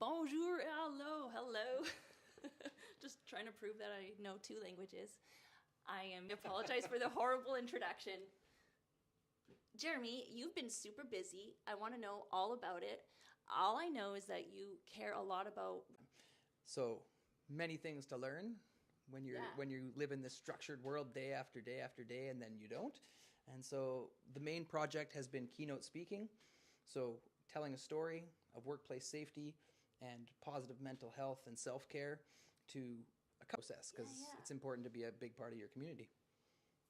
Bonjour, hello. Just trying to prove that I know 2 languages. I apologize for the horrible introduction. Jeremy, you've been super busy. I want to know all about it. All I know is that you care a lot about... So many things to learn when you live in this structured world day after day after day, and then you don't. And so the main project has been keynote speaking. So telling a story of workplace safety and positive mental health and self-care to a process, because it's important to be a big part of your community.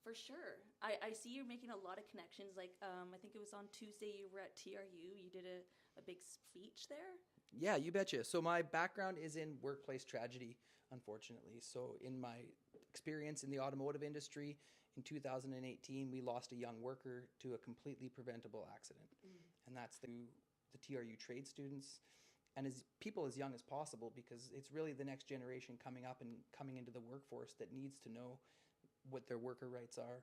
For sure. I see you're making a lot of connections. Like, I think it was on Tuesday you were at TRU. You did a big speech there. Yeah, you betcha. So my background is in workplace tragedy, unfortunately. So in my experience in the automotive industry, in 2018, we lost a young worker to a completely preventable accident. And that's through the TRU trade students and as people as young as possible, because it's really the next generation coming up and coming into the workforce that needs to know what their worker rights are,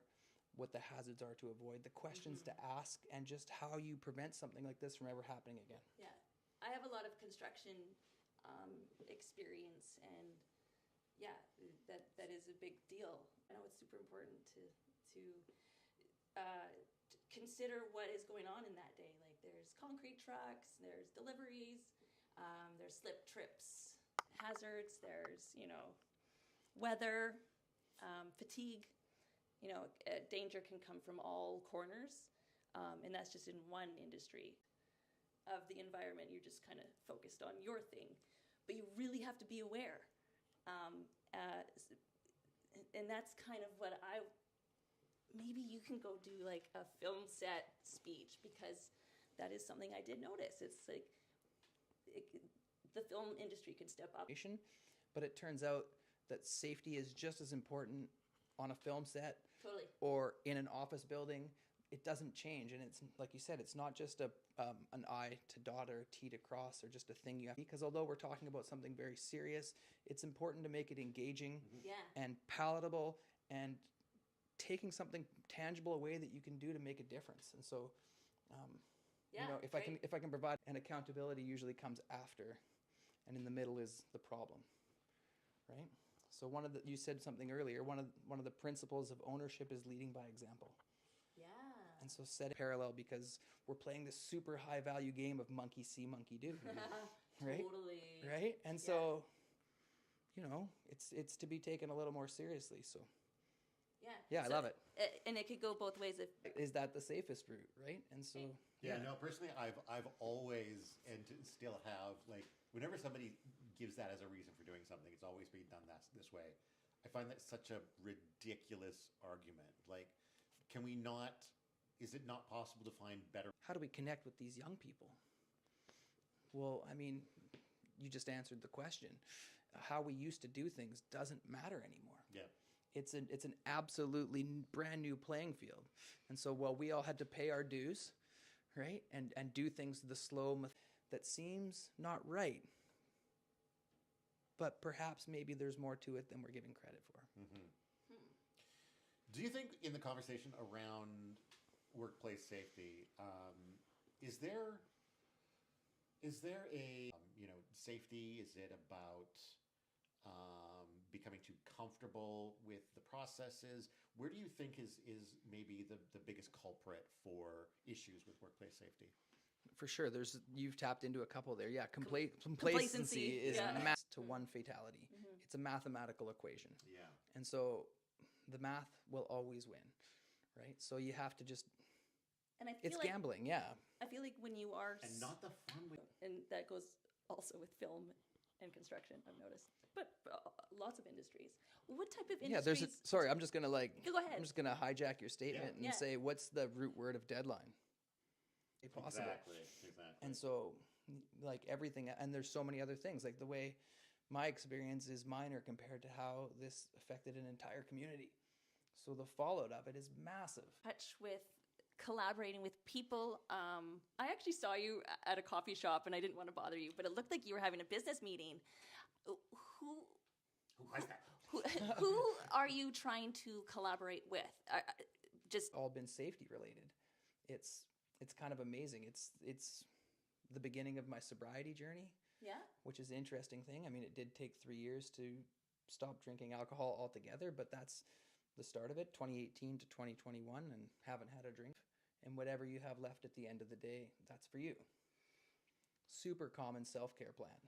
what the hazards are to avoid, the questions to ask, and just how you prevent something like this from ever happening again. Yeah. I have a lot of construction experience, and yeah, that is a big deal. I know it's super important to consider what is going on in that day. Like, there's concrete trucks, there's deliveries, there's slip trips, hazards, there's, weather, fatigue. Danger can come from all corners, and that's just in one industry of the environment. You're just kind of focused on your thing, but you really have to be aware. And that's kind of what maybe you can go do like a film set speech, because that is something I did notice. It's like the film industry could step up. But it turns out that safety is just as important on a film set or in an office building. It doesn't change. And it's like you said, it's not just an I to dot or a T to cross or just a thing you have. Because although we're talking about something very serious, it's important to make it engaging and palatable and taking something tangible away that you can do to make a difference. And so, if I can provide, and accountability usually comes after, and in the middle is the problem, right? So you said something earlier. One of the principles of ownership is leading by example. Yeah. And so set a parallel, because we're playing this super high value game of monkey see, monkey do. Right? Totally. Right? And so, it's to be taken a little more seriously. So I love it. And it could go both ways. Is that the safest route, right? And so no, personally I've always, and still have, like, whenever somebody gives that as a reason for doing something, it's always been done this way. I find that such a ridiculous argument. Like, is it not possible to find better? How do we connect with these young people? Well, I mean, you just answered the question. How we used to do things doesn't matter anymore. Yeah. It's an absolutely brand new playing field. And so while we all had to pay our dues, right, and do things the slow that seems not right, but perhaps maybe there's more to it than we're giving credit for. Mm-hmm. Do you think in the conversation around workplace safety, is there a safety? Is it about becoming too comfortable with the processes? Where do you think is maybe the biggest culprit for issues with workplace safety? For sure, you've tapped into a couple there. Yeah, complacency is math to one fatality. Mm-hmm. It's a mathematical equation. Yeah, and so the math will always win, right? So you have to just. And I feel it's gambling, yeah. I feel like when you are, and not the fun way. And that goes also with film and construction, I've noticed, but lots of industries. What type of industries? Yeah, sorry, I'm just gonna Go ahead. I'm just gonna hijack your statement and say, what's the root word of deadline? Possible. Exactly. And so, like everything, and there's so many other things. Like the way my experience is minor compared to how this affected an entire community. So the fallout of it is massive. Touch with collaborating with people. I actually saw you at a coffee shop, and I didn't want to bother you, but it looked like you were having a business meeting. Who was that? Who are you trying to collaborate with? Just all been safety related. It's kind of amazing. It's the beginning of my sobriety journey. Yeah. Which is an interesting thing. I mean, it did take 3 years to stop drinking alcohol altogether, but that's the start of it, 2018 to 2021, and haven't had a drink. And whatever you have left at the end of the day, that's for you. Super common self-care plan.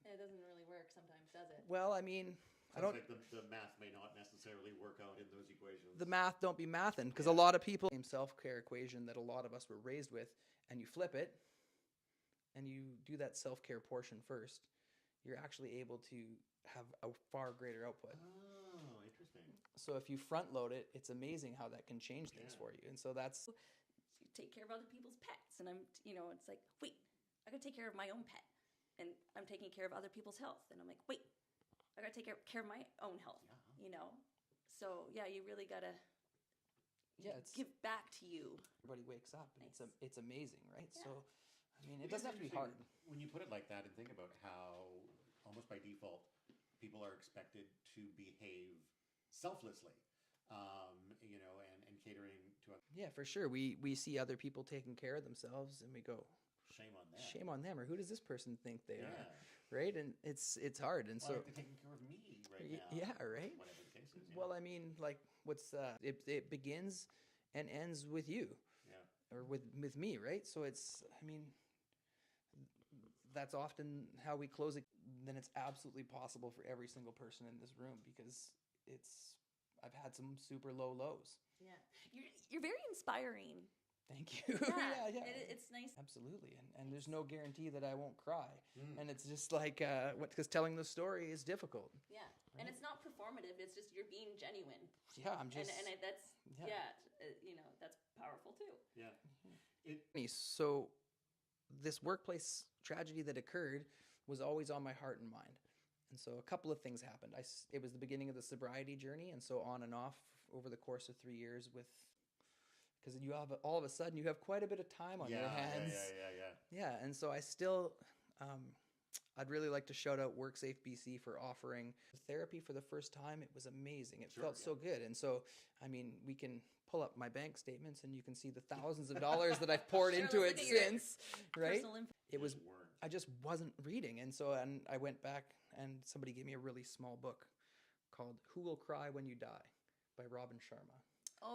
It doesn't really work sometimes, does it? Well, I mean, I don't... Like the math may not necessarily work out in those equations. The math don't be mathin', because a lot of people... Same self-care equation that a lot of us were raised with, and you flip it, and you do that self-care portion first, you're actually able to have a far greater output. Oh, interesting. So if you front load it, it's amazing how that can change things for you. And so that's... You take care of other people's pets, and I'm, it's like, wait, I gotta take care of my own pet, and I'm taking care of other people's health, and I'm like, wait, I gotta take care of my own health, So yeah, you really gotta give back to you. Everybody wakes up, and it's amazing, right? Yeah. So, I mean, it doesn't have to be hard. When you put it like that and think about how, almost by default, people are expected to behave selflessly, and catering to others. Yeah, for sure. We see other people taking care of themselves, and we go, shame on them. Shame on them, or who does this person think they are, right? And it's hard, and Why aren't they taking care of me right now? Yeah, right. Whatever the case is. Yeah. Well, I mean, like, it begins and ends with you, or with me, right? So that's often how we close it. Then it's absolutely possible for every single person in this room, because I've had some super low lows. Yeah, you're very inspiring. Thank you. Yeah. It's nice. Absolutely, and there's no guarantee that I won't cry. And it's just like because telling the story is difficult. Yeah, right? And it's not performative. It's just you're being genuine. Yeah, I'm just. And that's that's powerful too. Yeah. So this workplace tragedy that occurred was always on my heart and mind. And so a couple of things happened. It was the beginning of the sobriety journey, and so on and off over the course of 3 years because you have all of a sudden you have quite a bit of time on your hands. Yeah, and so I still, I'd really like to shout out WorkSafe BC for offering therapy for the first time. It was amazing. It felt so good. And so, I mean, we can pull up my bank statements and you can see the thousands of dollars that I've poured into it since, right? I just wasn't reading. And so I went back and somebody gave me a really small book called Who Will Cry When You Die by Robin Sharma.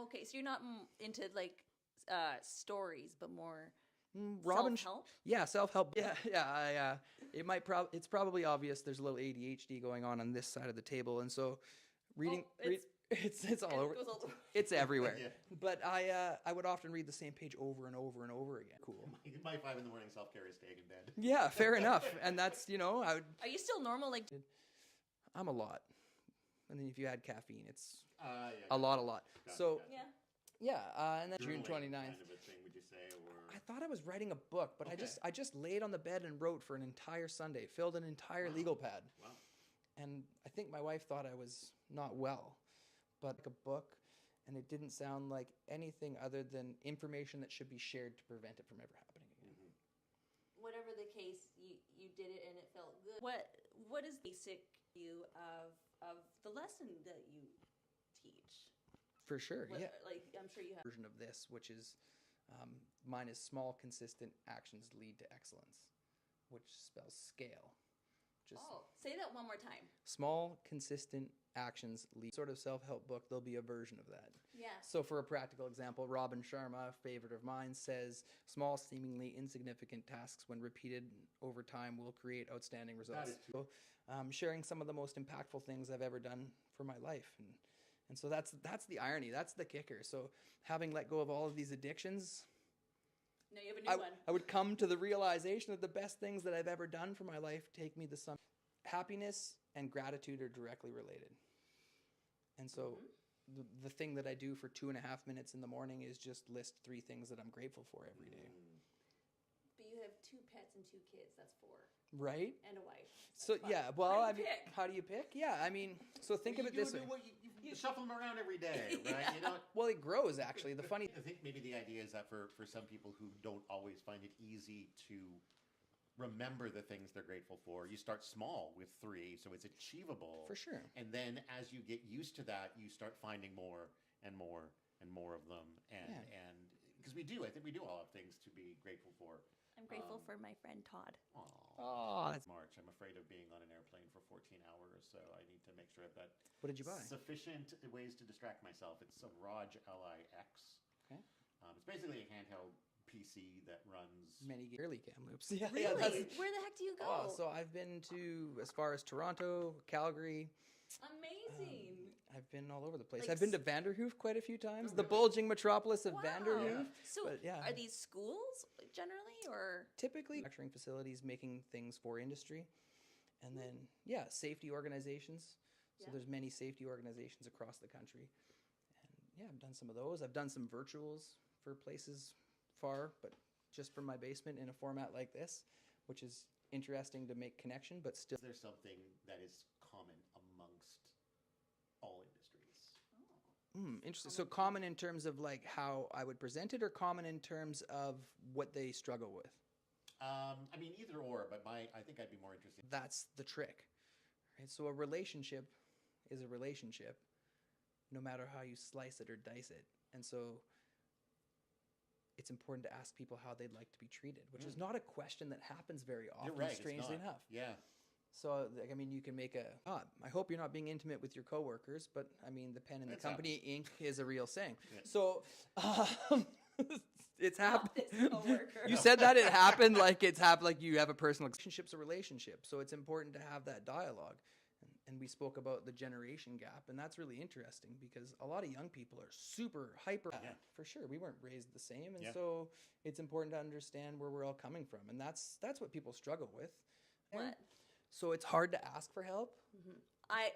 Okay, so you're not into like stories, but more self-help? Yeah, self-help. Yeah. It's probably obvious there's a little ADHD going on this side of the table, and so reading it's all over. It's everywhere. But I would often read the same page over and over and over again. Cool. My 5 a.m. self-care is staying in bed. Yeah, fair enough. And that's Are you still normal? Like I'm a lot. And then if you add caffeine, it's a lot. So and then June 29th. Kind of a thing, would you say, or I thought I was writing a book, but I just laid on the bed and wrote for an entire Sunday, filled an entire legal pad. Wow. And I think my wife thought I was not well, but a book, and it didn't sound like anything other than information that should be shared to prevent it from ever happening again. Mm-hmm. Whatever the case, you did it and it felt good. What is basic view of the lesson that you teach? For sure, Like I'm sure you have version of this, which is mine is small, consistent actions lead to excellence, which spells scale. Say that one more time. Small, consistent actions lead. Sort of self-help book. There'll be a version of that. Yeah. So for a practical example, Robin Sharma, a favorite of mine, says small, seemingly insignificant tasks, when repeated over time, will create outstanding results. That is true. So, sharing some of the most impactful things I've ever done for my life, and so that's the irony. That's the kicker. So having let go of all of these addictions. No, you have a new one. I would come to the realization that the best things that I've ever done for my life take me to some happiness and gratitude are directly related. And so the thing that I do for 2.5 minutes in the morning is just list 3 things that I'm grateful for every day. But you have 2 pets and 2 kids. That's 4. Right? And a wife. So how do you pick? Yeah, I mean, so think of it this way. You shuffle them around every day, right? Well, it grows, actually. I think maybe the idea is that for some people who don't always find it easy to remember the things they're grateful for, you start small with 3, so it's achievable. For sure. And then as you get used to that, you start finding more and more and more of them. And because I think we do all have things to be grateful for. I'm grateful for my friend Todd. Oh, that's March. I'm afraid of being on an airplane for 14 hours, so I need to make sure I've got What did you buy? sufficient ways to distract myself. It's a Rog LIX. Okay. It's basically a handheld PC that runs. Many early Kamloops. Yeah, Really? that's- Where the heck do you go? Oh, so I've been to as far as Toronto, Calgary. Amazing. I've been all over the place. Like I've been to Vanderhoof quite a few times. Oh, The really? bulging metropolis of Wow. Vanderhoof. So But, yeah. are these schools generally or? Typically, manufacturing facilities making things for industry. And then, yeah, safety organizations. So Yeah. there's many safety organizations across the country. And yeah, I've done some of those. I've done some virtuals for places far, but just from my basement in a format like this, which is interesting to make connection, but still. Is there something that is common amongst all industries? Interesting. So common in terms of like how I would present it, or common in terms of what they struggle with? I mean, either or, but I think I'd be more interested. That's the trick, right? So a relationship is a relationship, no matter how you slice it or dice it. And so it's important to ask people how they'd like to be treated, which is not a question that happens very often, You're right. strangely it's not. enough. Yeah. So, like, I mean, you can make I hope you're not being intimate with your coworkers, but I mean, the pen in the It's company ink is a real saying. Yeah. So, it's Not happened. this coworker. You said that it happened like it's happened, like you have a personal relationship's a relationship. So it's important to have that dialogue. And we spoke about the generation gap, and that's really interesting because a lot of young people are super hyper. Yeah. For sure, we weren't raised the same, and Yeah. so it's important to understand where we're all coming from, and that's what people struggle with. What? So it's hard to ask for help. I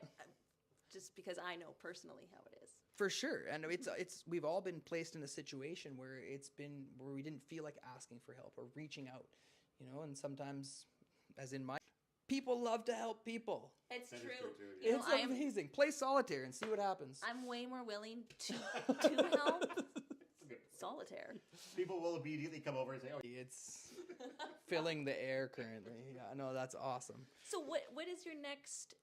just because I know personally how it is. For sure, and it's we've all been placed in a situation where where we didn't feel like asking for help or reaching out, and sometimes, as in my, people love to help people. It's That is true. true, too, You know, It's amazing. Play solitaire and see what happens. I'm way more willing to help solitaire. People will immediately come over and say, "Oh, It's filling the air currently. Yeah, no, that's awesome. So what is your next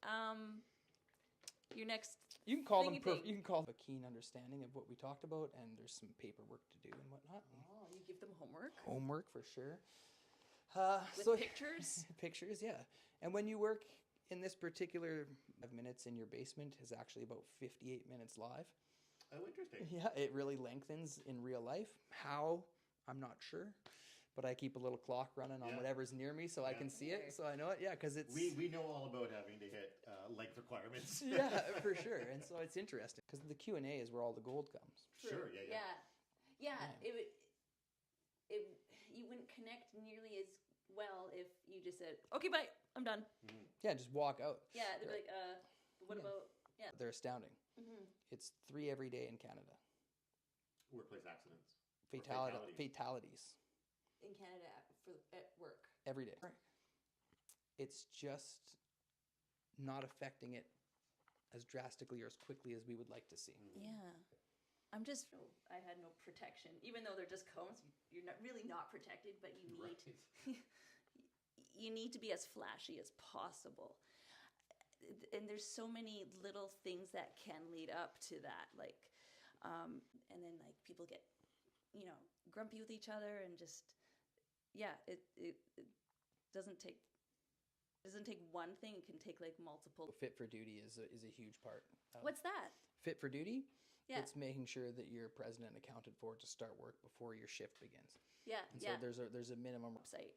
You can call them. Thingy thing. You can call them a keen understanding of what we talked about, and there's some paperwork to do and whatnot. Oh, you give them homework Homework for sure. with pictures? Pictures, yeah. And when you work in this particular 5 minutes in your basement is actually about 58 minutes live. oh, interesting." Yeah, it really lengthens in real life. How? I'm not sure. But I keep a little clock running on Yeah. whatever's near me so I Yeah. can see it. So I know it. Yeah, because it's... We know all about having to hit length requirements. yeah, for sure. And so it's interesting because the Q&A is where all the gold comes. Sure. Yeah. Yeah. You wouldn't connect nearly as well if you just said, "Okay, bye, I'm done." Yeah, just walk out. Yeah, they'd be like, what Yeah. about? Yeah. They're astounding. It's 3 every day in Canada. Workplace accidents. Fatalities. In Canada at work. Every day. It's just not affecting it as drastically or as quickly as we would like to see. Yeah. I had no protection. Even though they're just cones, you're not protected, but you need Right. you need to be as flashy as possible. And there's so many little things that can lead up to that, like, and then like people get, grumpy with each other and just, yeah, it doesn't take one thing. It can take like multiple. Fit for duty is a huge part. What's that? Fit for duty? Yeah. It's making sure that you're present and accounted for to start work before your shift begins. Yeah, And yeah. so there's a minimum. Website,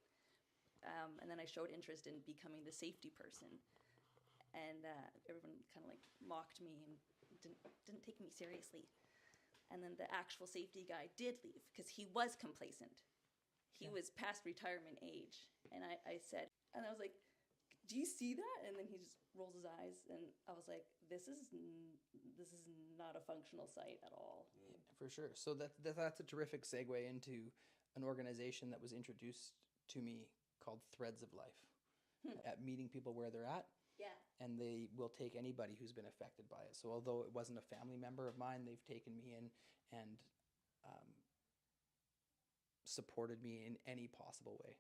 and then I showed interest in becoming the safety person, and everyone kind of like mocked me and didn't take me seriously. And then the actual safety guy did leave because he was complacent. He was past retirement age, and I said, and I was like, "Do you see that?" And then he just rolls his eyes, and I was like, "This is not a functional site at all." For sure. So that's a terrific segue into an organization that was introduced to me called Threads of Life, at meeting people where they're at. Yeah. And they will take anybody who's been affected by it. So although it wasn't a family member of mine, they've taken me in and supported me in any possible way.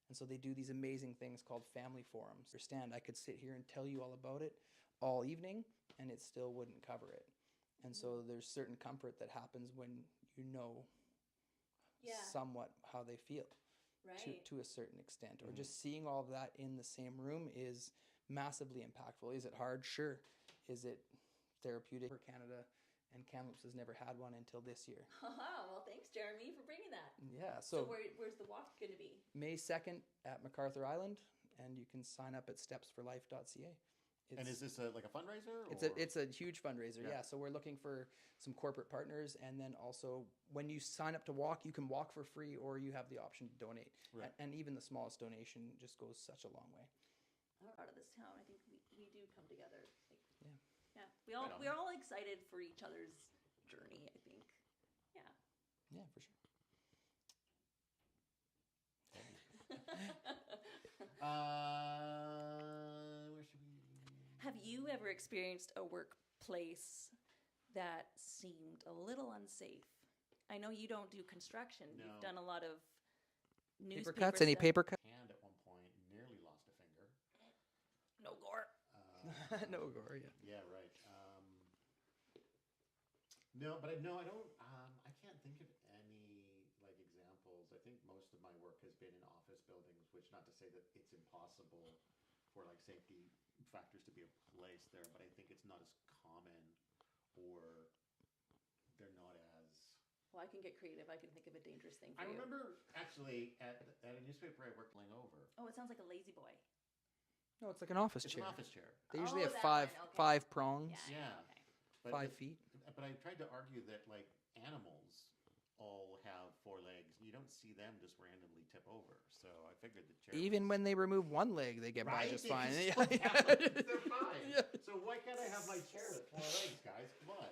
And so they do these amazing things called family forums. Understand, I could sit here and tell you all about it all evening, and it still wouldn't cover it. And so there's certain comfort that happens when you know somewhat how they feel. Right. to a certain extent, or just seeing all of that in the same room is massively impactful. Is it hard? Sure. Is it therapeutic for Canada? And Kamloops has never had one until this year. Well, thanks, Jeremy, for bringing that. Yeah. So where's the walk going to be? May 2nd at MacArthur Island, and you can sign up at stepsforlife.ca. And is this like a fundraiser? It's a huge fundraiser, yeah. So we're looking for some corporate partners, and then also when you sign up to walk, you can walk for free, or you have the option to donate. Right. And even the smallest donation just goes such a long way. I'm proud of this town. I think we do come together. Yeah. Yeah. We're all excited for each other's journey, I think. Yeah. Yeah, for sure. Where should we? Have you ever experienced a workplace that seemed a little unsafe? I know you don't do construction. No. You've done a lot of Paper newspaper cuts? Any stuff. paper cuts? Hand at one point, nearly lost a finger. No gore. No gore, yeah. Yeah, right. No, but I don't. I can't think of any like examples. I think most of my work has been in office buildings, which not to say that it's impossible for like safety factors to be a place there, but I think it's not as common, or they're not as. Well, I can get creative. I can think of a dangerous thing for I you. remember actually at a newspaper I worked over. Oh, it sounds like a lazy boy. No, it's like an office It's chair. an office chair. They usually have that one, okay. five prongs, Yeah. Okay. But 5 feet. But I tried to argue that like animals all have 4 legs. You don't see them just randomly tip over. So I figured the chair. Even when they remove one leg, they get by Right? just They fine. just Yeah. still have- They're fine. Yeah. So why can't I have my chair with 4 legs, guys? Come on.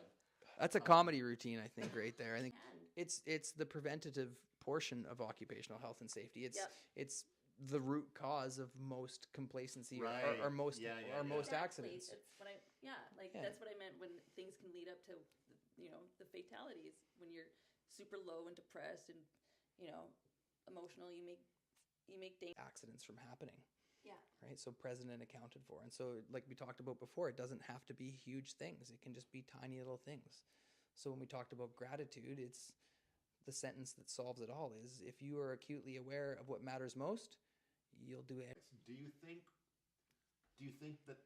That's a comedy routine, I think, right there. I think And it's the preventative portion of occupational health and safety. It's the root cause of most complacency Right. or most Yeah, yeah, or yeah. most exactly. accidents. That's what Yeah. that's what I meant when things can lead up to, the fatalities. When you're super low and depressed and, emotional, you make Accidents from happening. Yeah. Right. So present and accounted for. And so, like we talked about before, it doesn't have to be huge things. It can just be tiny little things. So when we talked about gratitude, it's the sentence that solves it all is if you are acutely aware of what matters most, you'll do it. Do you think that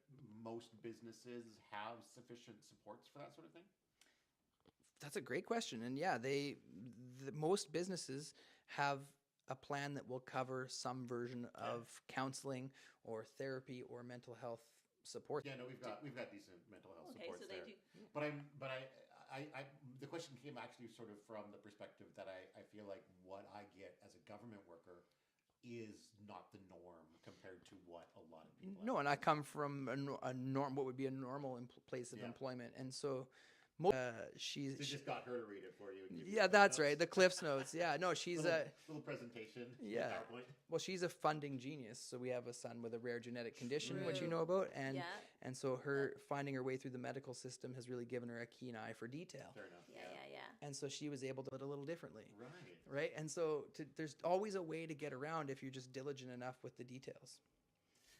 most businesses have sufficient supports for that sort of thing? That's a great question. And yeah, most businesses have a plan that will cover some version of counseling or therapy or mental health support. Yeah, no, we've got decent mental health Okay, supports so they there. do. But I the question came actually sort of from the perspective that I feel like what I get as a government worker is not the norm compared to what a lot of people. No, and I come from what would be a normal place of employment, and so They just got her to read it for you. And give you yeah, the that's notes. right, the Cliff's Notes. Yeah, no, she's little presentation. Yeah. PowerPoint. well, she's a funding genius. So we have a son with a rare genetic condition, which you True. know about, and Yeah. and so her finding her way through the medical system has really given her a keen eye for detail. Fair enough. Yeah. And so she was able to do it a little differently. Right. Right. And so there's always a way to get around if you're just diligent enough with the details.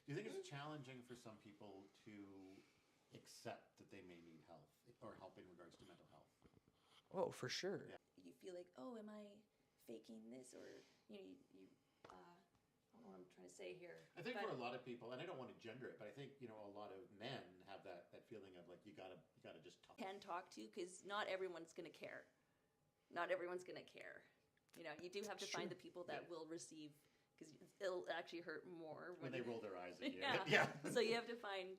Do you think it's challenging for some people to accept that they may need help or help in regards to mental health? Oh, for sure. Yeah. You feel like, oh, am I faking this, or I don't know what I'm trying to say here. I think But- for a lot of people, and I don't want to gender it, but I think a lot of men have that feeling of like you gotta just talk. Can talk to, because not everyone's going to care. Not everyone's going to care. You do have to find the people that will receive, because it'll actually hurt more When they roll their eyes at you. Yeah. Yeah. So you have to find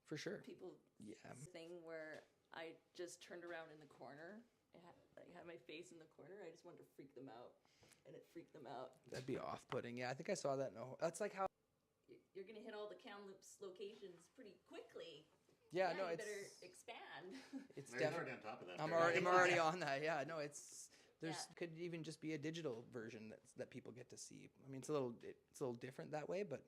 For sure. people. Yeah. Thing where I just turned around in the corner. I had my face in the corner. I just wanted to freak them out, and it freaked them out. That'd be off-putting. Yeah, I think I saw that. No, that's like how. You're going to hit all the Kamloops locations pretty quickly. Yeah, no, you it's better expand. it's They're definitely. already on top of that. I'm They're already on that. Yeah, no, there's Yeah. could even just be a digital version that people get to see. I mean, it's a little different that way, but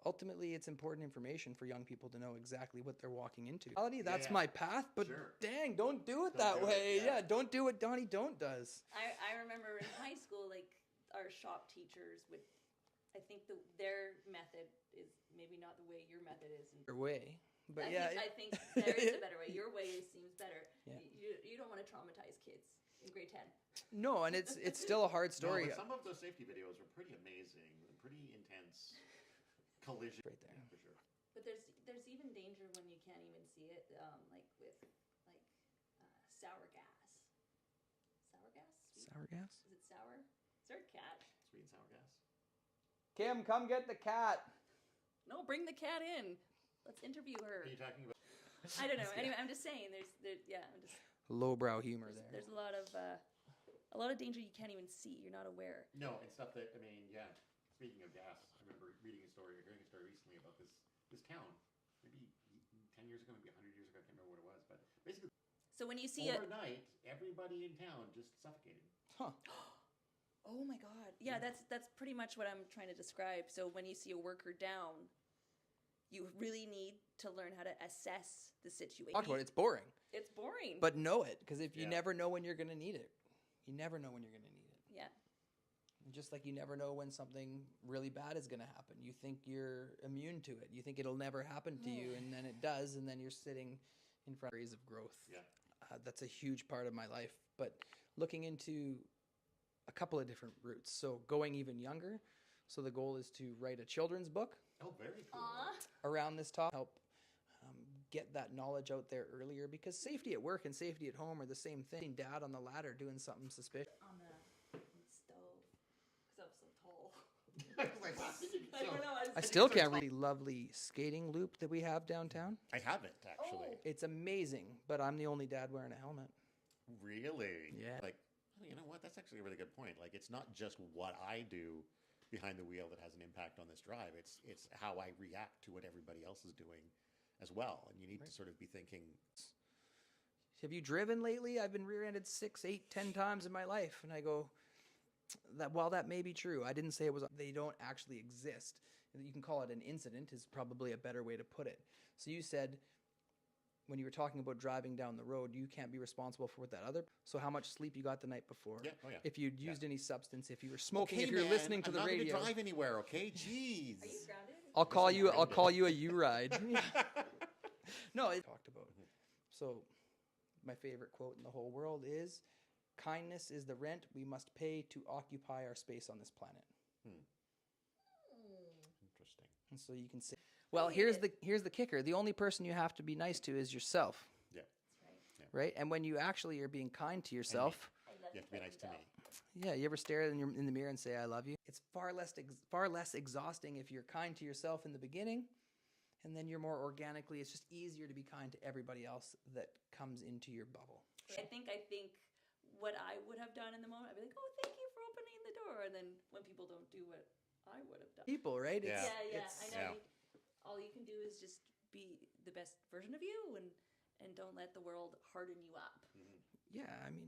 ultimately, it's important information for young people to know exactly what they're walking into. That's my path, but Sure. dang, don't do it Don't that do it, way. yeah. Yeah, don't do what Donnie Don't does. I remember in high school, like our shop teachers would. I think their method is maybe not the way your method is. Your way, but I think there is a better way. Your way seems better. Yeah. You don't want to traumatize kids in grade 10. No, and it's still a hard story. No, but some of those safety videos were pretty amazing, pretty intense collision. Right there. Yeah, for sure. But there's even danger when you can't even see it, like with sour gas. Sour gas? Sweet? Sour gas? Is it sour? Is there a cat? Sweet and sour gas. Kim, come get the cat. No, bring the cat in. Let's interview her. Are you talking about? I don't know. Anyway, I'm just saying. I'm just. Lowbrow humor there. There's a lot of danger you can't even see. You're not aware. No, and stuff that, I mean, yeah. Speaking of gas, I remember reading a story or hearing a story recently about this town, maybe 10 years ago, maybe 100 years ago, I can't remember what it was, but basically So when you see overnight, everybody in town just suffocated. Huh. Oh my God. Yeah, that's pretty much what I'm trying to describe. So when you see a worker down, you really need to learn how to assess the situation. Talk about it. It's boring. It's boring. But know it, because if you Yeah. never know when you're going to need it, you never know when you're going to need it. yeah. Just like you never know when something really bad is going to happen. You think you're immune to it. You think it'll never happen to you, and then it does, and then you're sitting in front of areas of growth. Yeah. That's a huge part of my life. But looking into a couple of different routes. So going even younger. So the goal is to write a children's book Oh, very cool. around this topic. Help get that knowledge out there earlier, because safety at work and safety at home are the same thing. Dad on the ladder doing something suspicious. On the stove. Because I'm so tall. I was like, wow, I don't know. I still can't read the lovely skating loop that we have downtown. I haven't, actually. Oh. It's amazing, but I'm the only dad wearing a helmet. Really? Yeah. Like, well, you know what? That's actually a really good point. Like, it's not just what I do behind the wheel that has an impact on this drive. It's how I react to what everybody else is doing as well. And you need to sort of be thinking. Have you driven lately? I've been rear-ended 6, 8, 10 times in my life. And I go, while that may be true, I didn't say it was, they don't actually exist. You can call it an incident is probably a better way to put it. So you said, when you were talking about driving down the road, you can't be responsible for what that other. So how much sleep you got the night before? Yeah. Oh, yeah. If you'd used any substance, if you were smoking, Okay, if you're man, listening to the I'm radio. not going to drive anywhere, okay? Jeez. Are you grounded? I'll call you a U-ride. No, it talked about. So my favorite quote in the whole world is, kindness is the rent we must pay to occupy our space on this planet. Interesting. And so you can say, well, here's the kicker. The only person you have to be nice to is yourself, Yeah. That's right. right? And when you actually are being kind to yourself, I love You have to be nice to me. yeah, you ever stare in the mirror and say, I love you? It's far less exhausting if you're kind to yourself in the beginning, and then you're more organically, it's just easier to be kind to everybody else that comes into your bubble. I think what I would have done in the moment, I'd be like, oh, thank you for opening the door. And then when people don't do what I would have done. People, right? Yeah. Yeah, it's- I know. All you can do is just be the best version of you and don't let the world harden you up. Yeah, I mean,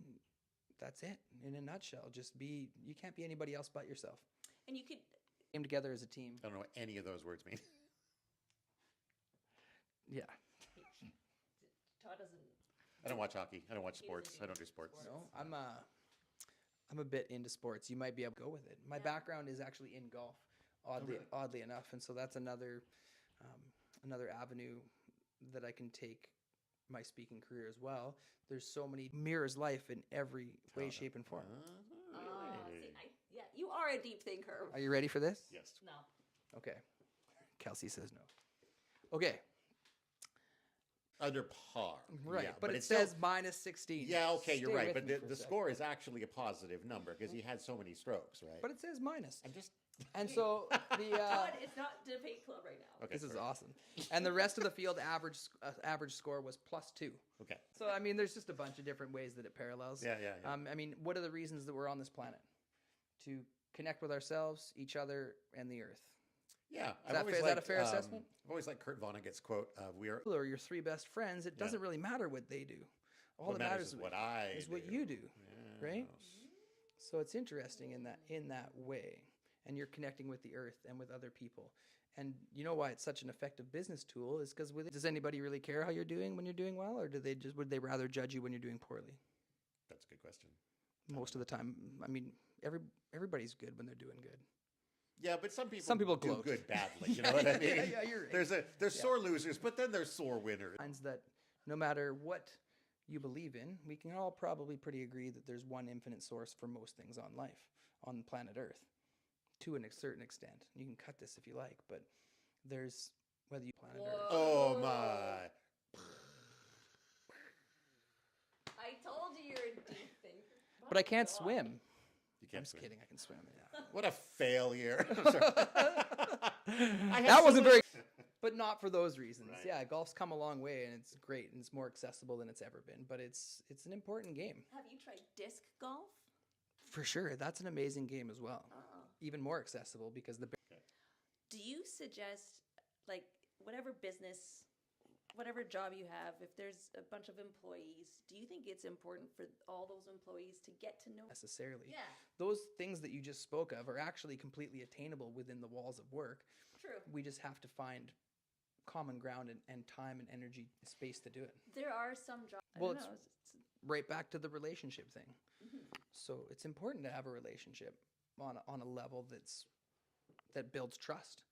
that's it in a nutshell. You can't be anybody else but yourself. And you could, Came together as a team. I don't know what any of those words mean. Yeah. Todd doesn't. I don't watch hockey. I don't watch sports. I don't do sports. No, I'm a bit into sports. You might be able to go with it. My background is actually in golf, oddly enough, and so that's another avenue that I can take my speaking career as well. There's so many mirrors life in every way, shape, and form. Yeah, you are a deep thinker. Are you ready for this? Yes. No. Okay. Kelsey says no. Okay. Under par. Right, Yeah, but it it's says still, minus 16. Yeah, okay, you're Stay right. with But me for a the sec. score is actually a positive number because he had so many strokes, right? But it says minus. I'm just. And so the Todd, it's not debate club right now. Okay, this is sorry. awesome. And the rest of the field average score was +2. Okay. So I mean, there's just a bunch of different ways that it parallels. Yeah. I mean, what are the reasons that we're on this planet? To connect with ourselves, each other, and the earth. Yeah. Is that a fair assessment? I've always liked Kurt Vonnegut's quote of "We are." Or your 3 best friends. It doesn't really matter what they do. All What that matters is what I is what do. you do, Yes. right? So it's interesting in that way, and you're connecting with the earth and with other people. And you know why it's such an effective business tool is because does anybody really care how you're doing when you're doing well, or would they rather judge you when you're doing poorly? That's a good question. Most of the time, I mean, everybody's good when they're doing good. Yeah, but some people do gloat. good badly. You know what I mean? Yeah, you're right. There's sore losers, but then there's sore winners. Finds that no matter what you believe in, we can all probably pretty agree that there's one infinite source for most things on life, on planet Earth, to a certain extent. You can cut this if you like, but there's, whether you planet Earth. Oh my. I told you you're a deep thinker. But I can't swim. You I'm can't just swim. kidding, I can swim, yeah. What a failure. That wasn't very, but not for those reasons. Right. Yeah, golf's come a long way, and it's great, and it's more accessible than it's ever been. But it's an important game. Have you tried disc golf? For sure, that's an amazing game as well. Even more accessible because the. Do you suggest, like, whatever business, whatever job you have, if there's a bunch of employees, do you think it's important for all those employees to get to know? Necessarily. Yeah. Those things that you just spoke of are actually completely attainable within the walls of work. True. We just have to find common ground and time and energy, space to do it. There are some jobs. Well, I don't know. Right back to the relationship thing. Mm-hmm. So it's important to have a relationship on a level that builds trust.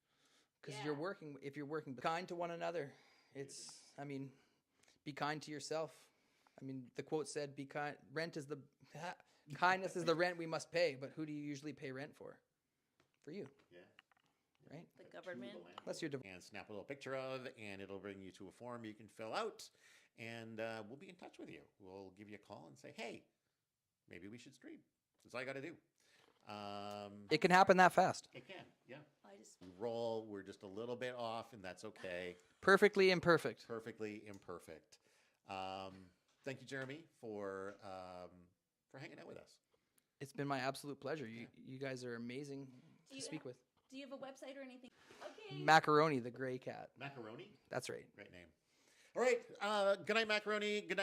Because Yeah. if you're working kind to one another, be kind to yourself. I mean, the quote said, "Be kind. Kindness is the rent we must pay." But who do you usually pay rent for? For you. Yeah. Right? The government. Unless you're And snap a little picture of, and it'll bring you to a form you can fill out, and we'll be in touch with you. We'll give you a call and say, hey, maybe we should stream. That's all I got to do. It can happen that fast. It can, yeah. I just We roll. We're just a little bit off, and that's okay. Perfectly imperfect. Perfectly imperfect. Thank you, Jeremy, for hanging out with us. It's been my absolute pleasure. You guys are amazing to speak with. Do you have a website or anything? Okay. Macaroni, the gray cat. Macaroni? That's right. Great name. All right. Good night, Macaroni. Good night.